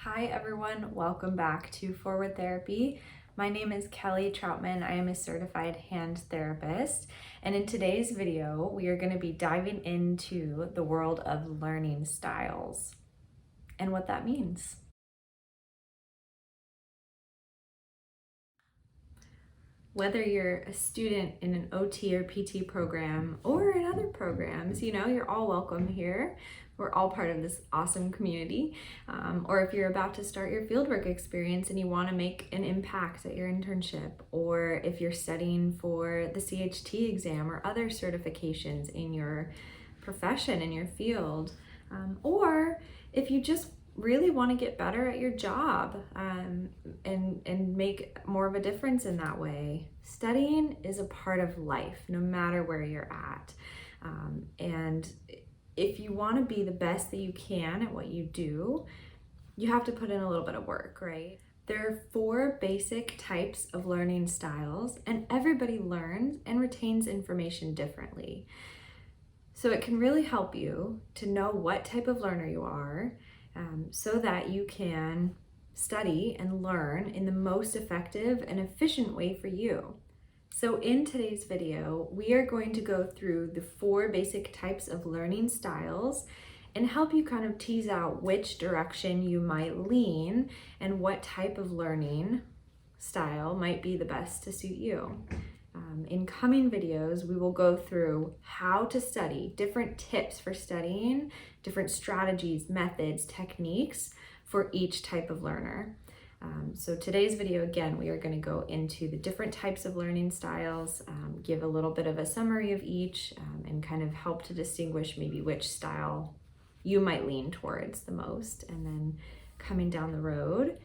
Hi everyone, welcome back to Forward Therapy. My name is Kelly Troutman. I am a certified hand therapist, and in today's video, we are going to be diving into the world of learning styles and what that means. Whether you're a student in an OT or PT program or in other programs, you're all welcome here. We're all part of this awesome community. Or if you're about to start your fieldwork experience and you want to make an impact at your internship, or if you're studying for the CHT exam or other certifications in your profession, in your field, or if you just really want to get better at your job and make more of a difference in that way. Studying is a part of life, no matter where you're at. And if you want to be the best that you can at what you do, you have to put in a little bit of work, right? There are 4 basic types of learning styles, and everybody learns and retains information differently. So it can really help you to know what type of learner you are, so that you can study and learn in the most effective and efficient way for you. So in today's video, we are going to go through the 4 basic types of learning styles and help you kind of tease out which direction you might lean and what type of learning style might be the best to suit you. In coming videos, we will go through how to study, different tips for studying, different strategies, methods, techniques for each type of learner. So today's video, again, we are going to go into the different types of learning styles, give a little bit of a summary of each, and kind of help to distinguish maybe which style you might lean towards the most. And then coming down the road,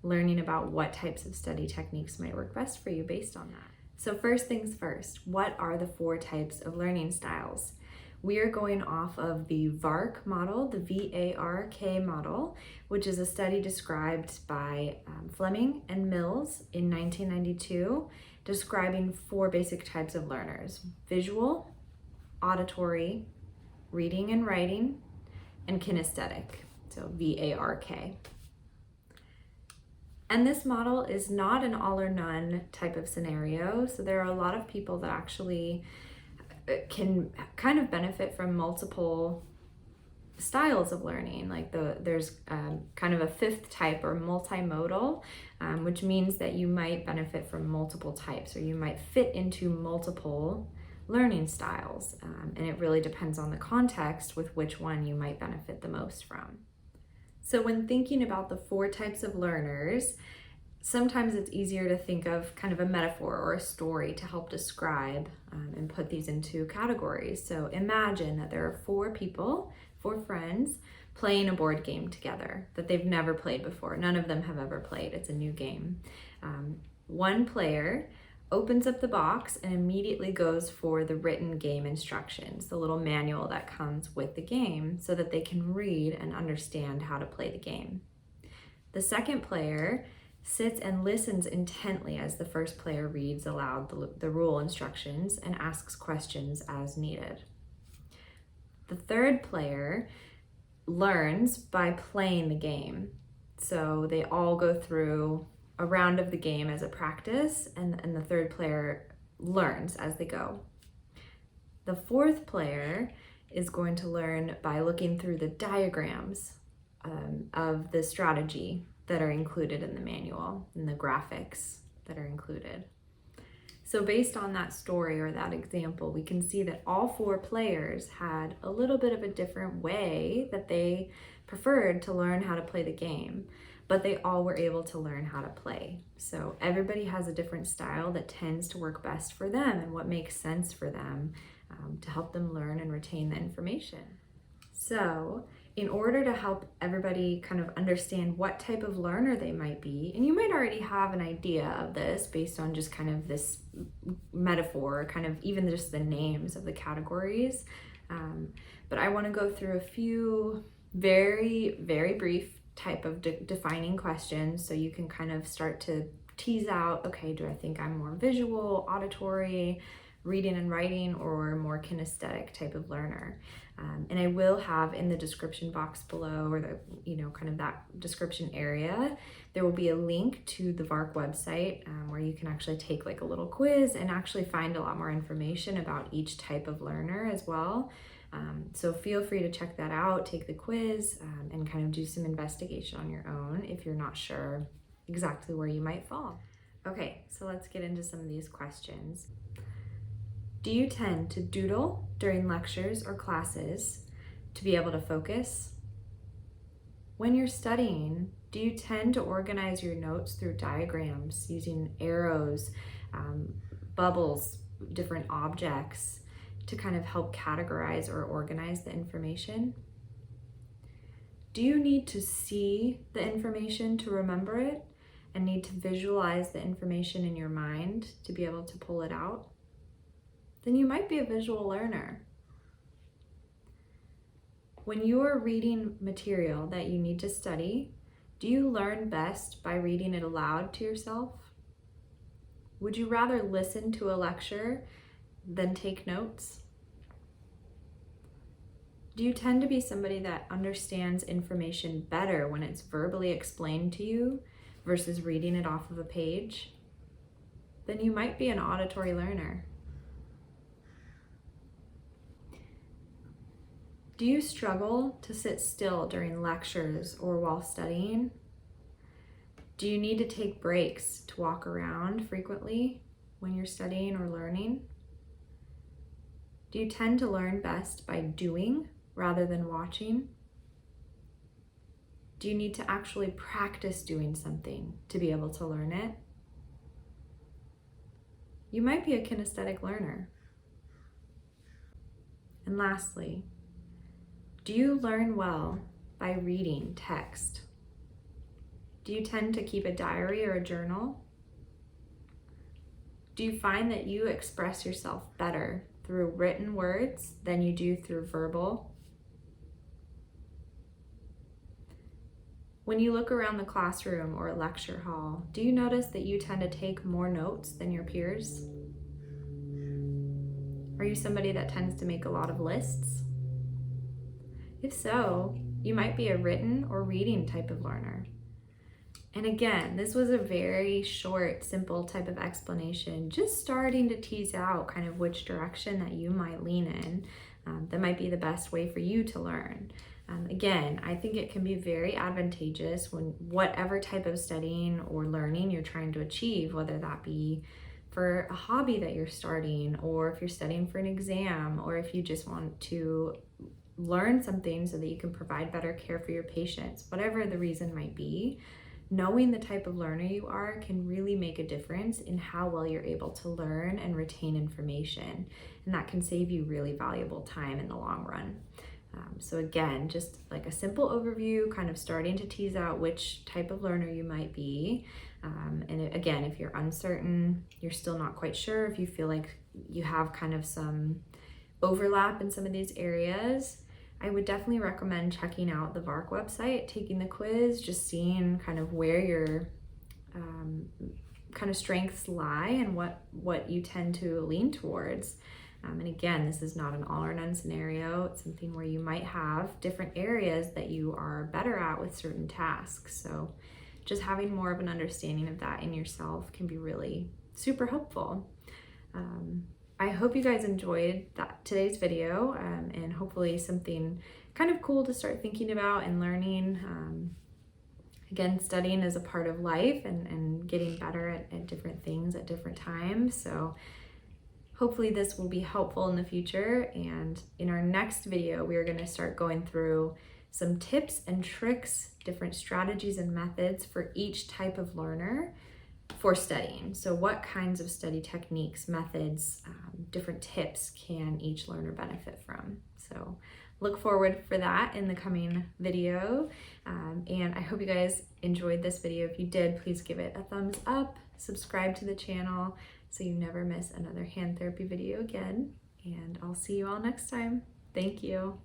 learning about what types of study techniques might work best for you based on that. So first things first, what are the 4 types of learning styles? We are going off of the VARK model, the VARK model, which is a study described by Fleming and Mills in 1992, describing 4 basic types of learners: visual, auditory, reading and writing, and kinesthetic, so VARK. And this model is not an all or none type of scenario. So there are a lot of people that actually can kind of benefit from multiple styles of learning. Like there's kind of a 5th type, or multimodal, which means that you might benefit from multiple types, or you might fit into multiple learning styles. And it really depends on the context with which one you might benefit the most from. So when thinking about the 4 types of learners, sometimes it's easier to think of kind of a metaphor or a story to help describe and put these into categories. So imagine that there are 4 people, 4 friends, playing a board game together that they've never played before. None of them have ever played. It's a new game. One player opens up the box and immediately goes for the written game instructions, the little manual that comes with the game, so that they can read and understand how to play the game. The second player sits and listens intently as the first player reads aloud the rule instructions and asks questions as needed. The third player learns by playing the game. So they all go through a round of the game as a practice, and the third player learns as they go. The fourth player is going to learn by looking through the diagrams of the strategy that are included in the manual and the graphics that are included. So based on that story or that example, we can see that all 4 players had a little bit of a different way that they preferred to learn how to play the game, but they all were able to learn how to play. So everybody has a different style that tends to work best for them and what makes sense for them to help them learn and retain the information. So in order to help everybody kind of understand what type of learner they might be, and you might already have an idea of this based on just kind of this metaphor, kind of even just the names of the categories, but I want to go through a few very, very brief type of defining questions so you can kind of start to tease out, okay, do I think I'm more visual, auditory, reading and writing or more kinesthetic type of learner. And I will have in the description box below, or the, kind of that description area, there will be a link to the VARK website where you can actually take like a little quiz and actually find a lot more information about each type of learner as well. So feel free to check that out, take the quiz, and kind of do some investigation on your own if you're not sure exactly where you might fall. Okay, so let's get into some of these questions. Do you tend to doodle during lectures or classes to be able to focus? When you're studying, do you tend to organize your notes through diagrams using arrows, bubbles, different objects to kind of help categorize or organize the information? Do you need to see the information to remember it and need to visualize the information in your mind to be able to pull it out? Then you might be a visual learner. When you are reading material that you need to study, do you learn best by reading it aloud to yourself? Would you rather listen to a lecture than take notes? Do you tend to be somebody that understands information better when it's verbally explained to you versus reading it off of a page? Then you might be an auditory learner. Do you struggle to sit still during lectures or while studying? Do you need to take breaks to walk around frequently when you're studying or learning? Do you tend to learn best by doing rather than watching? Do you need to actually practice doing something to be able to learn it? You might be a kinesthetic learner. And lastly, do you learn well by reading text? Do you tend to keep a diary or a journal? Do you find that you express yourself better through written words than you do through verbal? When you look around the classroom or a lecture hall, do you notice that you tend to take more notes than your peers? Are you somebody that tends to make a lot of lists? If so, you might be a written or reading type of learner. And again, this was a very short, simple type of explanation, just starting to tease out kind of which direction that you might lean in. That might be the best way for you to learn. Again, I think it can be very advantageous when whatever type of studying or learning you're trying to achieve, whether that be for a hobby that you're starting, or if you're studying for an exam, or if you just want to learn something so that you can provide better care for your patients, whatever the reason might be, knowing the type of learner you are can really make a difference in how well you're able to learn and retain information. And that can save you really valuable time in the long run. So again, just like a simple overview, kind of starting to tease out which type of learner you might be. And again, if you're uncertain, you're still not quite sure, if you feel like you have kind of some overlap in some of these areas, I would definitely recommend checking out the VARK website, taking the quiz, just seeing kind of where your kind of strengths lie and what you tend to lean towards. And again, this is not an all or none scenario. It's something where you might have different areas that you are better at with certain tasks. So just having more of an understanding of that in yourself can be really super helpful. I hope you guys enjoyed today's video, and hopefully something kind of cool to start thinking about and learning. Again, studying is a part of life and getting better at different things at different times. So hopefully this will be helpful in the future. And in our next video, we are going to start going through some tips and tricks, different strategies and methods for each type of learner for studying. So what kinds of study techniques, methods, different tips can each learner benefit from? So look forward for that in the coming video. And I hope you guys enjoyed this video. If you did, please give it a thumbs up, subscribe to the channel so you never miss another hand therapy video again. And I'll see you all next time. Thank you.